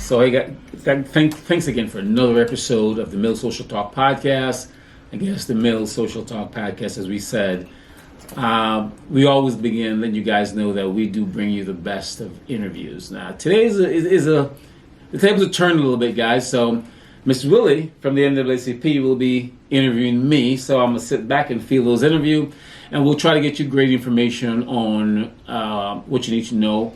So thanks again for another episode of the Mill Social Talk Podcast. I guess the Mill Social Talk Podcast, as we said, we always begin letting you guys know that we do bring you the best of interviews. Now, today the tables are turned a little bit, guys. So, Ms. Willie from the NAACP will be interviewing me. So I'm gonna sit back and feel those interviews, and we'll try to get you great information on what you need to know.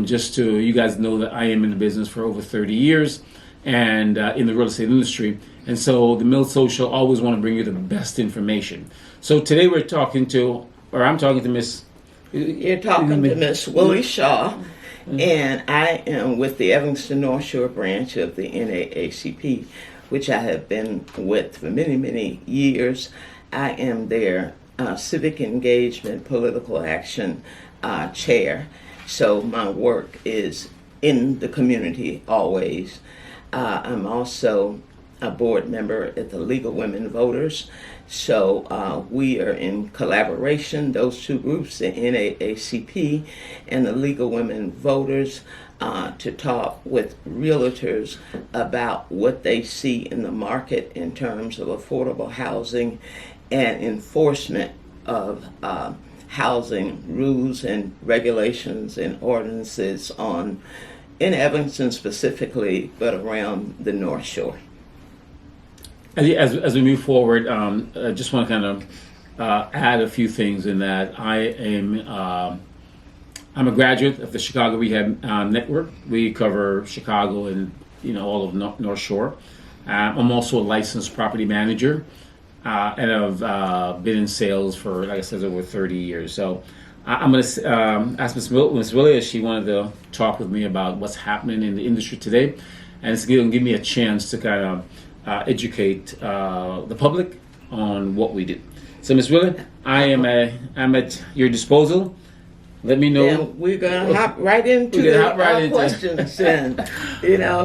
Just to you guys know that I am in the business for over 30 years and in the real estate industry. And so the Mill Social always want to bring you the best information. So today I'm talking to Miss... You're talking to Miss Willie Shaw, and I am with the Evanston Northshore branch of the NAACP, which I have been with for many, many years. I am their civic engagement, political action chair. So my work is in the community always. I'm also a board member at the League of Women Voters. So we are in collaboration, those two groups, the NAACP and the League of Women Voters, to talk with realtors about what they see in the market in terms of affordable housing and enforcement of housing rules and regulations and ordinances in Evanston specifically, but around the North Shore. As we move forward, I just want to kind of add a few things in that I'm a graduate of the Chicago Rehab Network. We cover Chicago and all of North Shore. I'm also a licensed property manager. And I've been in sales for, like I said, over 30 years. So I'm going to ask Ms. Willie if she wanted to talk with me about what's happening in the industry today. And it's going to give me a chance to kind of educate the public on what we do. So, Ms. Willie, I'm at your disposal. Let me know. And we're going to hop right into questions. And,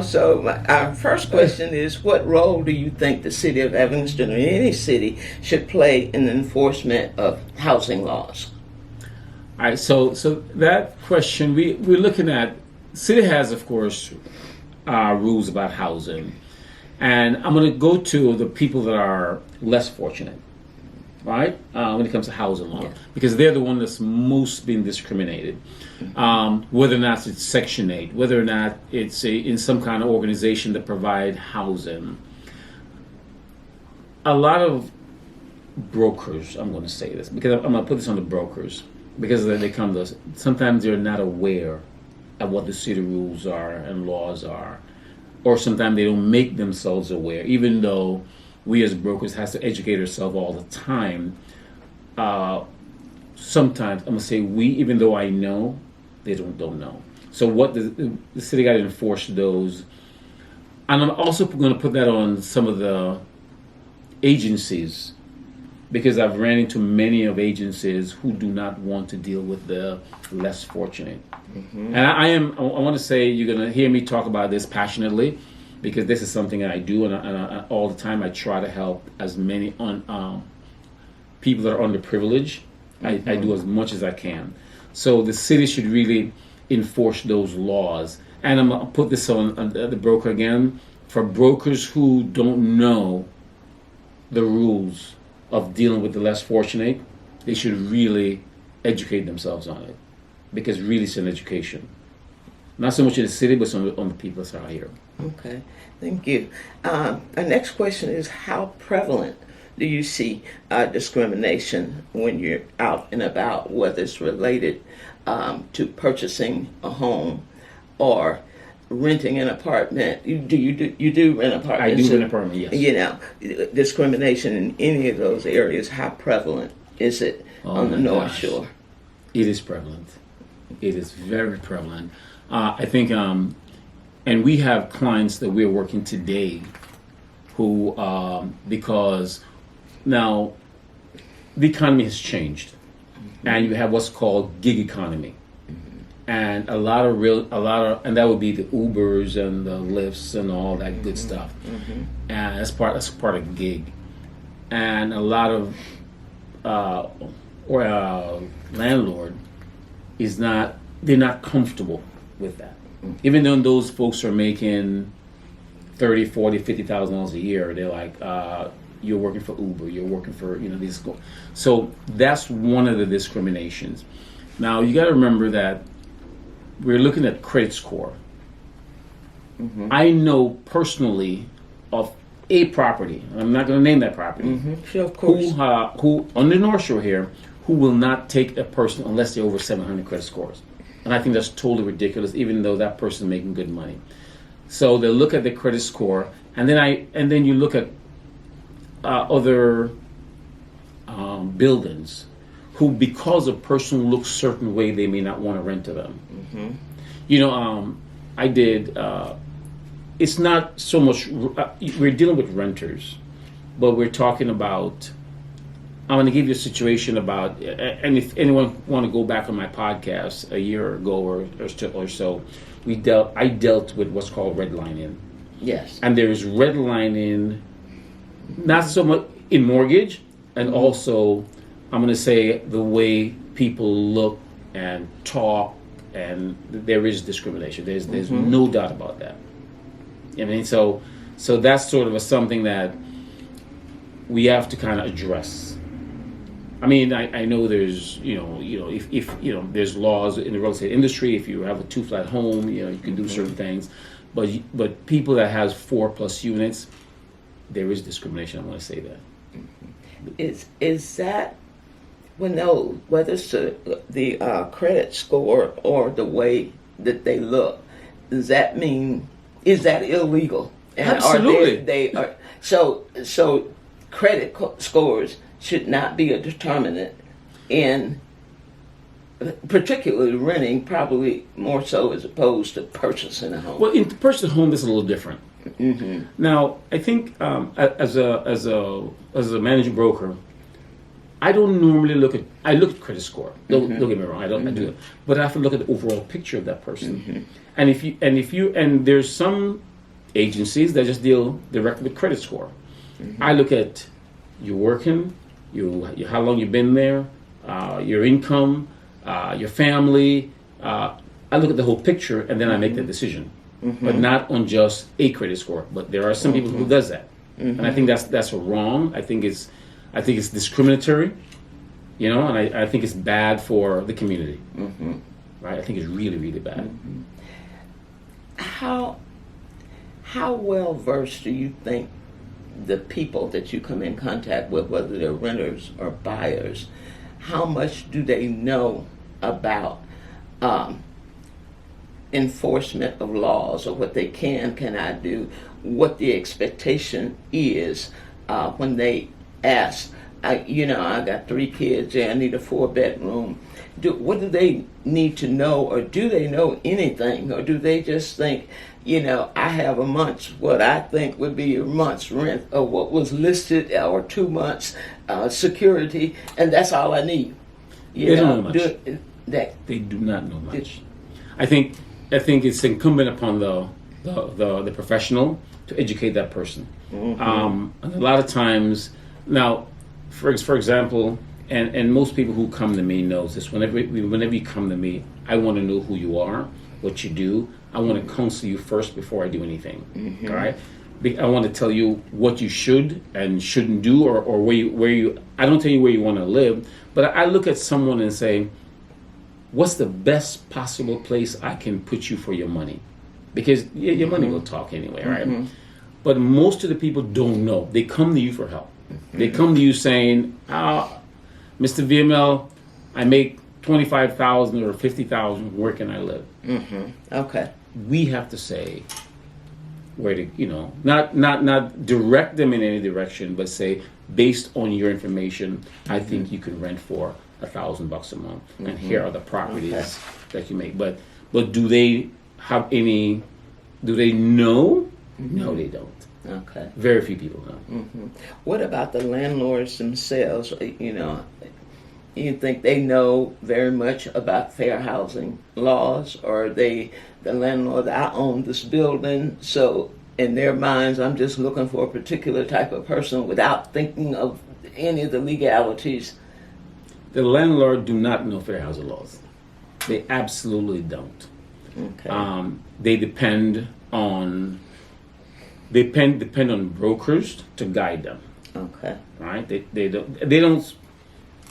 so our first question is, what role do you think the city of Evanston or any city should play in the enforcement of housing laws? All right, so that question, we're looking at, city has, of course, rules about housing. And I'm going to go to the people that are less fortunate. Right, when it comes to housing law, because they're the one that's most being discriminated. Whether or not it's Section 8, whether or not it's in some kind of organization that provide housing. A lot of brokers, I'm going to say this, because I'm going to put this on the brokers, because they come to us. Sometimes they're not aware of what the city rules are and laws are, or sometimes they don't make themselves aware, even though we as brokers have to educate ourselves all the time. Sometimes I'm gonna say we, even though I know, they don't know. So what the city got to enforce those, and I'm also going to put that on some of the agencies, because I've ran into many of agencies who do not want to deal with the less fortunate. Mm-hmm. And I want to say you're going to hear me talk about this passionately, because this is something that I do, and all the time I try to help as many people that are underprivileged. Mm-hmm. I do as much as I can. So the city should really enforce those laws. And I'm going to put this on the broker again. For brokers who don't know the rules of dealing with the less fortunate, they should really educate themselves on it, because really it's an education. Not so much in the city, but on the people that are here. Okay, thank you. Our next question is, how prevalent do you see discrimination when you're out and about, whether it's related to purchasing a home or renting an apartment? You do rent apartments? I do rent an apartment, yes. Discrimination in any of those areas, how prevalent is it on the North Shore? It is prevalent. It is very prevalent. I think, and we have clients that we're working today who, because now the economy has changed, mm-hmm. and you have what's called gig economy, mm-hmm. and and that would be the Ubers and the Lyfts and all that mm-hmm. good stuff, mm-hmm. and that's part of gig, and a lot of landlord they're not comfortable with that. Even though those folks are making $30,000, $40,000, $50,000 a year, they're like, you're working for Uber, you're working for these. So that's one of the discriminations. Now you got to remember that we're looking at credit score. I know personally of a property, I'm not going to name that property, Sure, of course. who on the Northshore here, who will not take a person unless they're over 700 credit scores. And I think that's totally ridiculous, even though that person is making good money. So they look at the credit score, and then you look at other buildings who, because a person looks certain way, they may not want to rent to them. I did. It's not so much. We're dealing with renters, but we're talking about. I'm going to give you a situation about, and if anyone want to go back on my podcast a year ago or so, I dealt with what's called redlining. Yes. And there is redlining, not so much in mortgage, and also, I'm going to say, the way people look and talk, and there is discrimination. There's no doubt about that. I mean, so that's sort of something that we have to kind of address. I mean, I know there's if there's laws in the real estate industry. If you have a 2-flat home, you can do certain things, but people that has 4+ units, there is discrimination. I want to say that. Is that whether it's the credit score or the way that they look? Does that mean is that illegal? And Absolutely. They are so credit scores should not be a determinant in particularly renting, probably more so as opposed to purchasing a home. Well, in purchasing a home, it's a little different. Now, I think as a managing broker, I don't normally look at credit score. Don't get me wrong, I do it, but I have to look at the overall picture of that person. And if there's some agencies that just deal directly with credit score. I look at you working, how long you've been there, your income, your family. I look at the whole picture and then I make the decision, but not on just a credit score. But there are some people who does that, and I think that's wrong. I think it's discriminatory, and I think it's bad for the community. Right? I think it's really, really bad. How well versed do you think the people that you come in contact with, whether they're renters or buyers, how much do they know about enforcement of laws, or what they cannot do, what the expectation is when they ask, I got 3 kids and I need a 4-bedroom. What do they need to know, or do they know anything, or do they just think, I have a month's, what I think would be a month's rent of what was listed, or 2 months security, and that's all I need. They don't know much. They do not know much. I think it's incumbent upon the professional to educate that person. And a lot of times, now, for example, and most people who come to me knows this. Whenever you come to me, I want to know who you are, what you do. I want to counsel you first before I do anything. All right. I want to tell you what you should and shouldn't do, or where you. I don't tell you where you want to live, but I look at someone and say, what's the best possible place I can put you for your money? Because your money will talk anyway, right? But most of the people don't know. They come to you for help. They come to you saying, Mr. Viamille, I make $25,000 or $50,000. Where can I live? Okay. We have to say where to, not direct them in any direction, but say, based on your information, I think you can rent for $1,000 a month, and here are the properties that you make. But do they have any? Do they know? No, they don't. Okay. Very few people know. What about the landlords themselves? You think they know very much about fair housing laws, or the landlord, I own this building, so in their minds, I'm just looking for a particular type of person without thinking of any of the legalities? The landlord do not know fair housing laws. They absolutely don't. Okay. They depend on brokers to guide them. Okay. Right? They don't.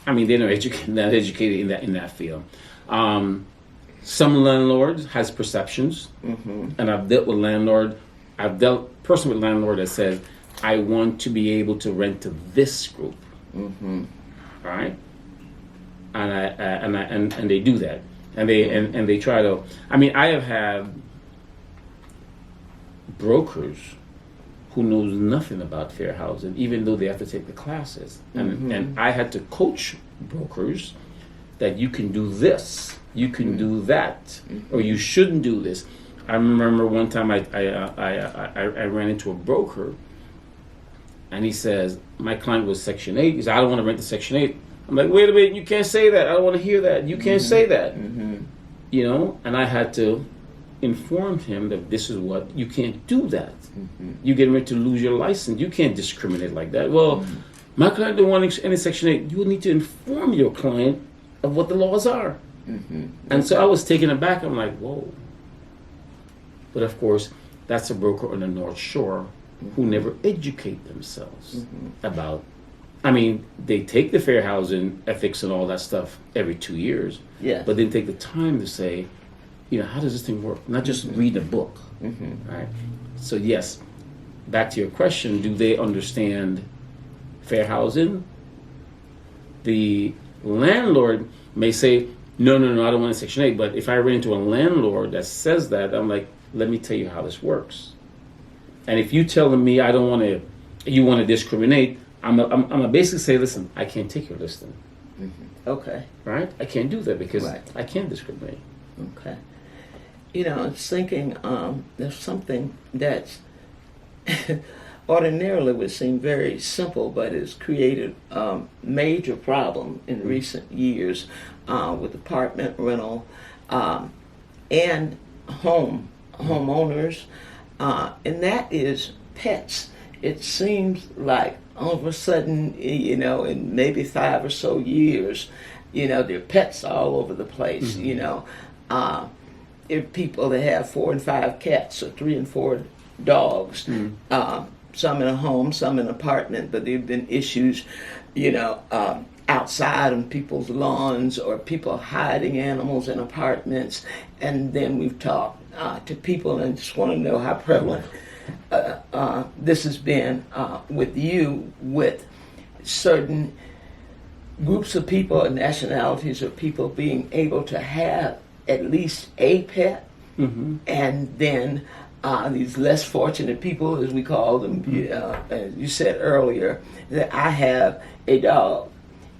I mean, they're not educated in that field. Some landlords has perceptions, and I've dealt personally with landlord that says, I want to be able to rent to this group, right? And they do that, and they try to. I mean, I have had brokers who knows nothing about fair housing, even though they have to take the classes, and I had to coach brokers that you can do this, you can do that, or you shouldn't do this. I remember one time I ran into a broker, and he says, my client was Section 8. He said, I don't want to rent to Section 8. I'm like, wait a minute, you can't say that. I don't want to hear that. You can't say that. You know, and I had to inform him that this is what, you can't do that. You're getting ready to lose your license. You can't discriminate like that. Well, my client don't want any Section 8. You will need to inform your client of what the laws are. And so I was taken aback. I'm like, whoa. But of course, that's a broker on the North Shore who never educate themselves about. I mean, they take the fair housing ethics and all that stuff every 2 years, but then take the time to say, you know, how does this thing work? Not just read a book, right? So yes, back to your question, do they understand fair housing? The landlord may say, no, I don't want a Section 8, but if I run into a landlord that says that, I'm like, let me tell you how this works. And if you telling me I don't want to, you want to discriminate, I'm gonna basically say, listen, I can't take your listing. Okay. Right? I can't do that because I can't discriminate. Okay. You know, I was thinking there's something that ordinarily would seem very simple, but has created a major problem in recent years with apartment rental and homeowners, and that is pets. It seems like all of a sudden, you know, in maybe 5 or so years, you know, there are pets all over the place. You know, there are people that have 4 and 5 cats or 3 and 4 dogs. Some in a home, some in an apartment, but there have been issues, you know, outside on people's lawns or people hiding animals in apartments. And then we've talked to people and just want to know how prevalent this has been with you, with certain groups of people and nationalities of people being able to have at least a pet, and then these less fortunate people, as we call them, as you said earlier, that I have a dog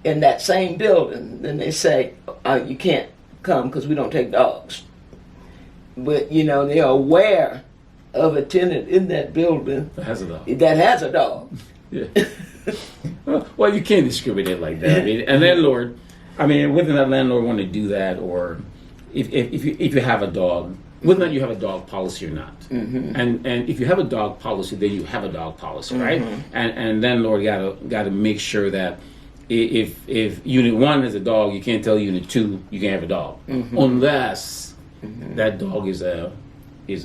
in that same building. Then they say, you can't come because we don't take dogs. But, you know, they are aware of a tenant in that building That has a dog. that has a dog. Yeah. Well, you can't discriminate like that. I mean, and landlord, I mean, whether that landlord want to do that, or if you have a dog, whether or not you have a dog policy or not, and if you have a dog policy, then you have a dog policy, right? And landlord gotta make sure that if Unit 1 has a dog, you can't tell Unit 2 you can't have a dog unless that dog is a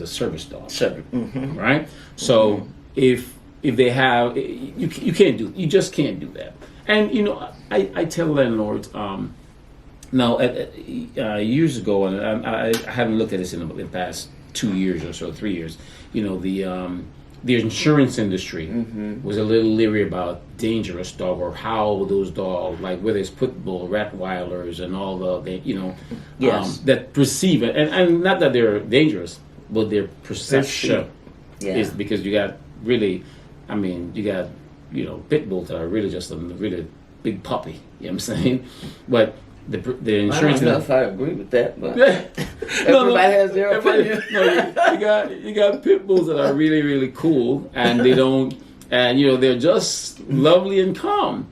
service dog, right? So if they have, you can't do, you just can't do that. And you know, I tell landlords now years ago, and I haven't looked at this in the past 2 years or so, 3 years. You know, the insurance industry was a little leery about dangerous dog, or how those dogs, like whether it's pit bull, Rottweilers, and all the you know, that perceive it, and not that they're dangerous, but their perception is, because you got really, I mean, you got, you know, pit bulls that are really just a really big puppy. You know what I'm saying? But the insurance. I don't know if I agree with that, but everybody has their opinion. You got pit bulls that are really, really cool, and they don't, and you know, they're just lovely and calm,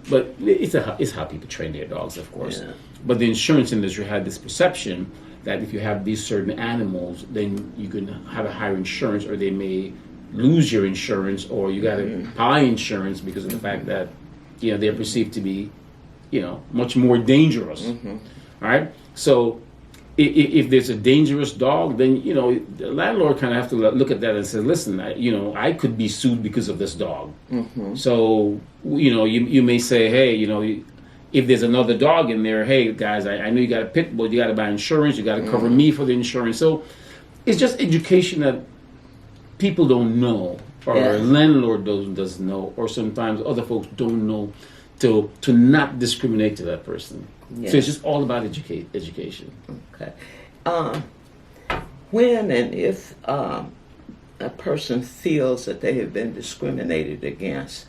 but it's how people train their dogs, of course. Yeah. But the insurance industry had this perception that if you have these certain animals, then you can have a higher insurance, or they may lose your insurance, or you got to buy insurance because of the fact that, you know, they're perceived to be, you know, much more dangerous. All right. So if there's a dangerous dog, then the landlord kind of have to look at that and say, listen, I could be sued because of this dog. So you may say, hey, if there's another dog in there, hey guys, I know you got a pit bull, you got to buy insurance, you got to cover me for the insurance. So it's just education that people don't know, or landlord doesn't know, or sometimes other folks don't know to not discriminate to that person. Yes. So it's just all about education. Okay. When and if a person feels that they have been discriminated against,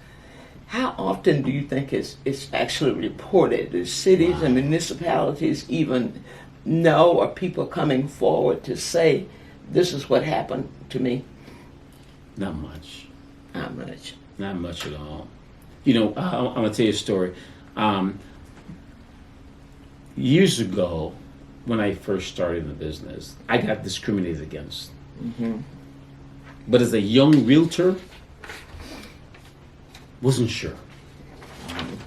how often do you think it's actually reported? Do cities and municipalities even know, or people coming forward to say, this is what happened to me? Not much. Not much. Not much at all. I'm going to tell you a story. Years ago, when I first started in the business, I got discriminated against. But as a young realtor, wasn't sure.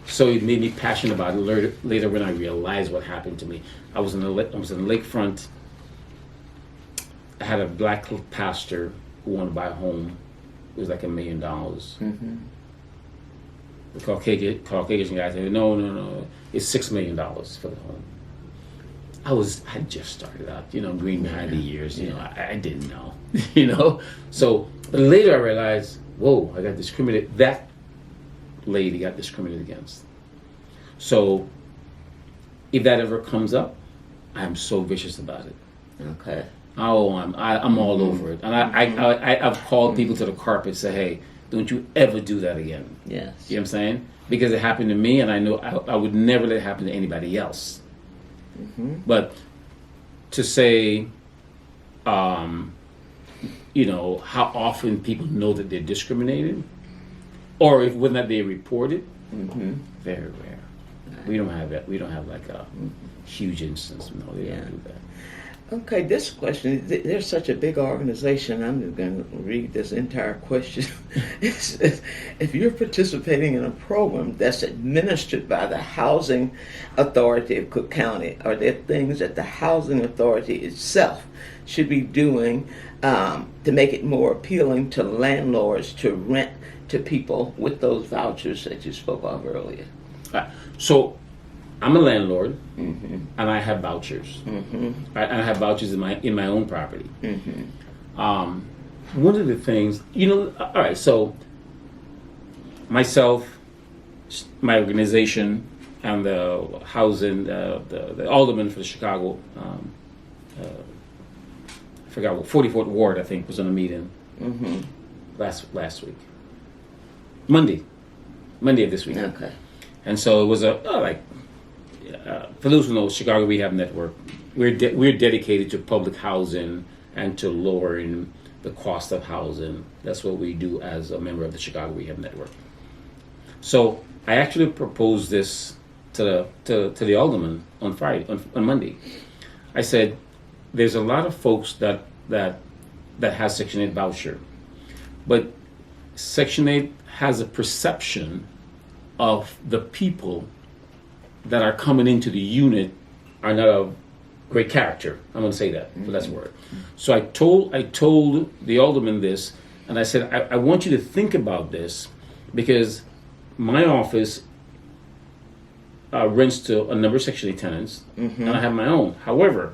So it made me passionate about it later when I realized what happened to me. I was in the lakefront. I had a black pastor who wanted to buy a home. It was like $1 million. The Caucasian guy said, no, it's $6 million for the home. I just started out, green behind the years, I didn't know, So, but later I realized, whoa, I got discriminated. That lady got discriminated against. So, if that ever comes up, I'm so vicious about it. Okay. Oh, I'm all over it. And I've called people to the carpet and say, hey, don't you ever do that again. Yes. You know what I'm saying? Because it happened to me, and I know I would never let it happen to anybody else. But to say, how often people know that they're discriminated, or if whether or not they report it, very rare. We don't have that. We don't have like a huge instance. No, they don't do that. Okay, this question, there's such a big organization, I'm just going to read this entire question. It says, if you're participating in a program that's administered by the Housing Authority of Cook County, are there things that the Housing Authority itself should be doing to make it more appealing to landlords to rent to people with those vouchers that you spoke of earlier? So, I'm a landlord, and I have vouchers. I have vouchers in my own property. One of the things, all right. So, myself, my organization, and the housing, the alderman for the Chicago, I forgot what 44th Ward, I think, was on a meeting last week, Monday of this week. Okay. And so it was for those who know, Chicago Rehab Network, we're dedicated to public housing and to lowering the cost of housing. That's what we do as a member of the Chicago Rehab Network. So I actually proposed this to the alderman on Monday. I said, there's a lot of folks that has Section 8 voucher, but Section 8 has a perception of the people that are coming into the unit are not of great character. I'm going to say that, but that's the word. So I told the alderman this, and I said, I want you to think about this, because my office rents to a number of Section 8 tenants, and I have my own. However,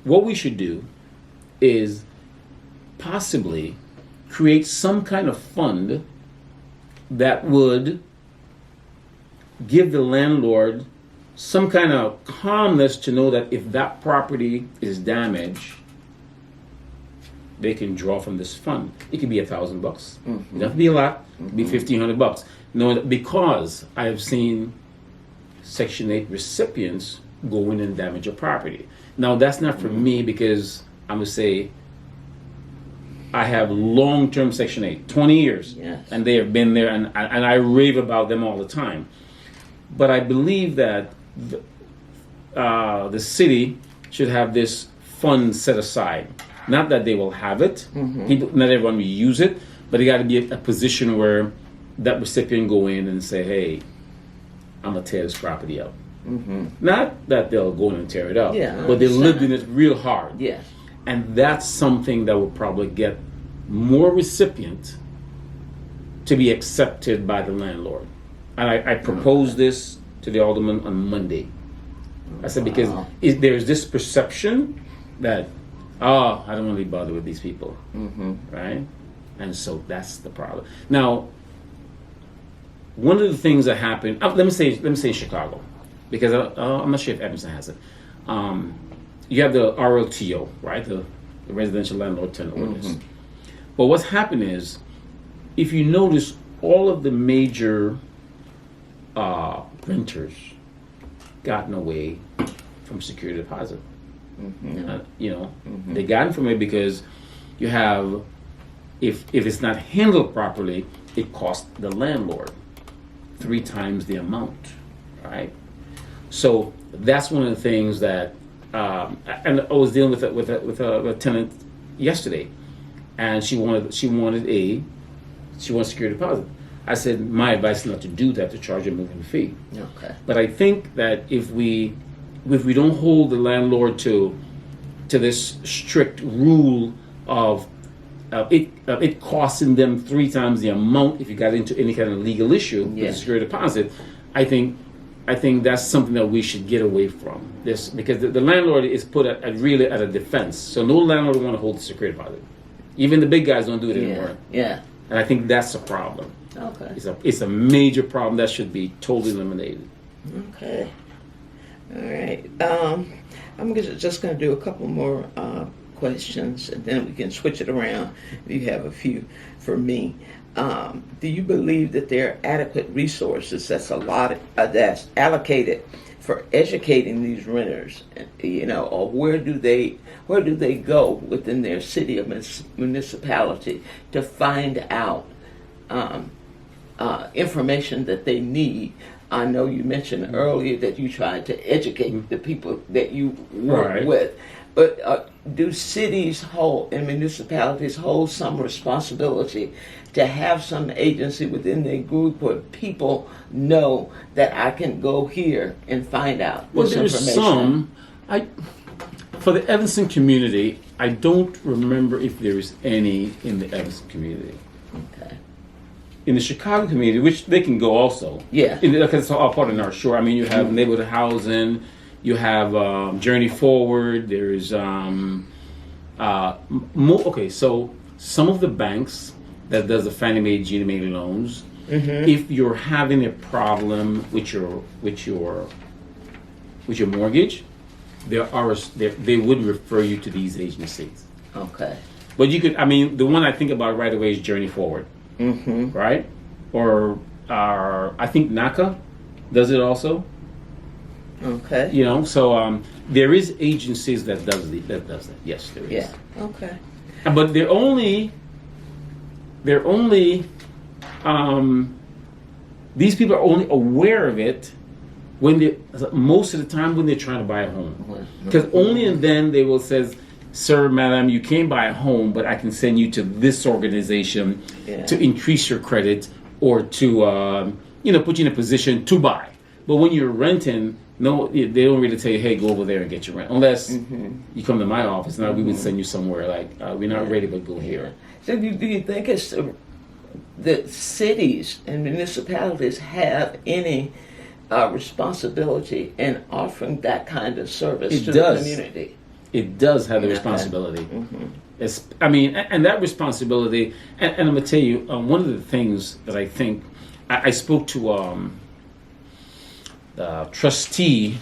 what we should do is possibly create some kind of fund that would give the landlord some kind of calmness to know that if that property is damaged, they can draw from this fund. It could be $1,000. It doesn't have to be a lot. It could be $1,500. No, because I have seen Section 8 recipients go in and damage a property. Now that's not for me, because I'm gonna say I have long-term Section 8, 20 years, and they have been there, and I rave about them all the time. But I believe that the city should have this fund set aside. Not that they will have it. Not everyone will use it, but it got to be a position where that recipient go in and say, hey, I'm going to tear this property up. Not that they'll go in and tear it up, Yeah, I but they lived in understand. it real hard. Yes. And that's something that will probably get more recipient to be accepted by the landlord. And I proposed this to the alderman on Monday. I said, because there's this perception that, I don't want to be bothered with these people, right? And so that's the problem. Now, one of the things that happened, let me say Chicago, because I'm not sure if Evanston has it. You have the RLTO, right? The Residential Landlord Tenant Ordinance. But what's happened is, if you notice, all of the major renters gotten away from security deposit. They gotten from it because you have, if it's not handled properly, it costs the landlord 3 times the amount, right? So that's one of the things that, and I was dealing with a tenant yesterday, and she wanted security deposit. I said my advice is not to do that, to charge a moving fee. Okay. But I think that if we don't hold the landlord to this strict rule of it costing them 3 times the amount if you got into any kind of legal issue with the security deposit, I think that's something that we should get away from. This, because the landlord is put really at a defense. So no landlord will want to hold the security deposit. Even the big guys don't do it anymore. Yeah. And I think that's a problem. Okay. It's a major problem that should be totally eliminated. Okay. All right. I'm just going to do a couple more questions, and then we can switch it around if you have a few for me. Do you believe that there are adequate resources that's allocated for educating these renters? Or where do they go within their city or municipality to find out information that they need? I know you mentioned earlier that you tried to educate the people that you work with, but do cities and municipalities hold some responsibility to have some agency within their group where people know that I can go here and find out this information? For the Evanston community, I don't remember if there is any in the Evanston community. Okay. In the Chicago community, which they can go also. Yeah. Because it's all part of Northshore. I mean, you have neighborhood housing, you have Journey Forward. There's so some of the banks that does the Fannie Mae, Ginnie Mae loans. If you're having a problem with your mortgage, they would refer you to these agencies. Okay. But you could, the one I think about right away is Journey Forward. Right? Or I think NAACP does it also. Okay. So there is agencies that does that. Yes, there is. Yeah. Okay. But they're only these people are only aware of it most of the time when they're trying to buy a home. Because only then they will says, "Sir, madam, you can't buy a home, but I can send you to this organization to increase your credit or to put you in a position to buy." But when you're renting, no, they don't really tell you, "Hey, go over there and get your rent," unless you come to my office. Now we would send you somewhere like we're not ready, but go here. So do you think it's the cities and municipalities have any responsibility in offering that kind of service to the community? It does have the responsibility. And that responsibility, and I'm going to tell you, one of the things that I think, I spoke to a trustee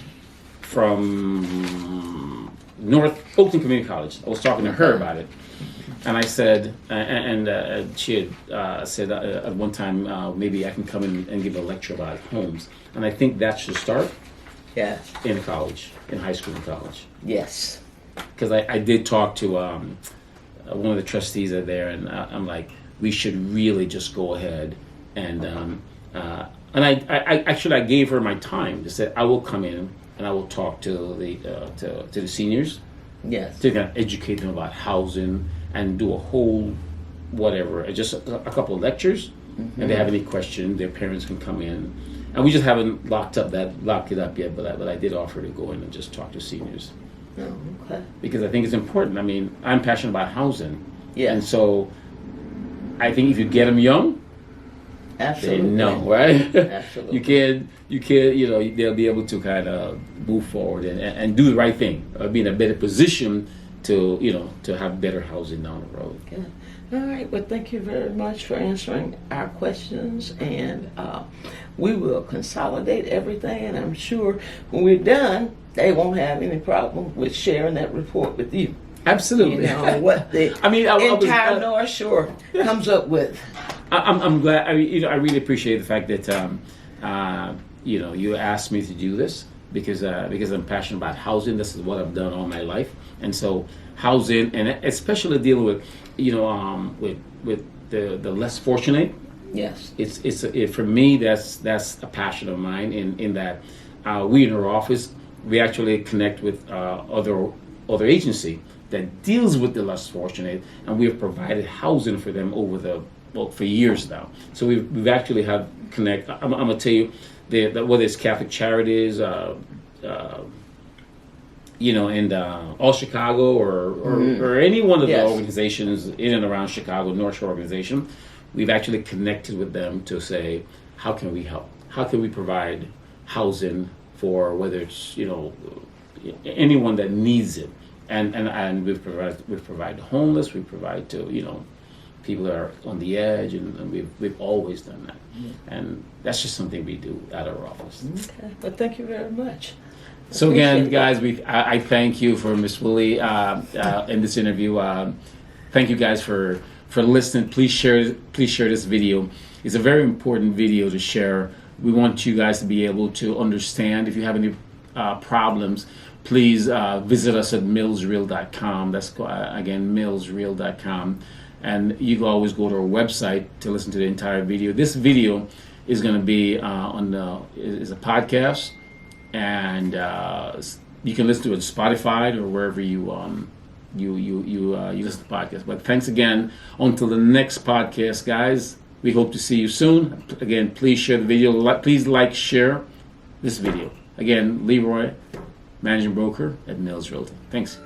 from North Oakland Community College. I was talking to her about it. And I said, she had said at one time, maybe I can come in and give a lecture about homes. And I think that should start in college, in high school and college. Yes. Because I did talk to one of the trustees there, and I'm like, we should really just go ahead and I gave her my time to say I will come in and I will talk to the seniors, to kind of educate them about housing and do a whole whatever, just a couple of lectures, and if they have any questions, their parents can come in And we just haven't locked it up yet. But I did offer to go in and just talk to seniors. Oh, okay. Because I think it's important. I mean, I'm passionate about housing. Yeah. And so I think if you get them young, Absolutely. they know, right? Absolutely. you can't, they'll be able to kind of move forward and do the right thing, be in a better position to have better housing down the road. Good. All right. Well, thank you very much for answering our questions, and we will consolidate everything. And I'm sure when we're done, they won't have any problem with sharing that report with you. Absolutely. What the entire North Shore comes up with. I'm glad. I really appreciate the fact that you asked me to do this because I'm passionate about housing. This is what I've done all my life, and so housing, and especially dealing with with the less fortunate. Yes. For me that's a passion of mine. In that we in our office we actually connect with other agency that deals with the less fortunate, and we have provided housing for them for years now. So we've actually had connect. I'm gonna tell you that whether it's Catholic Charities, and all Chicago or any one of the organizations in and around Chicago, Northshore organization, we've actually connected with them to say, how can we help? How can we provide housing for whether it's anyone that needs it, and we've provided homeless, we provide to people that are on the edge, and we've always done that, and that's just something we do at our office. Okay, well, thank you very much. So again, guys, I thank you for Miss Willie in this interview. Thank you guys for listening. Please share this video. It's a very important video to share. We want you guys to be able to understand. If you have any problems, please visit us at millsreal.com. That's again millsreal.com, and you can always go to our website to listen to the entire video. This video is going to be is a podcast, and you can listen to it on Spotify or wherever you listen to podcasts. But thanks again. Until the next podcast, guys. We hope to see you soon. Again, please share the video. Please share this video. Again, Leroy, managing broker at Mills Realty. Thanks.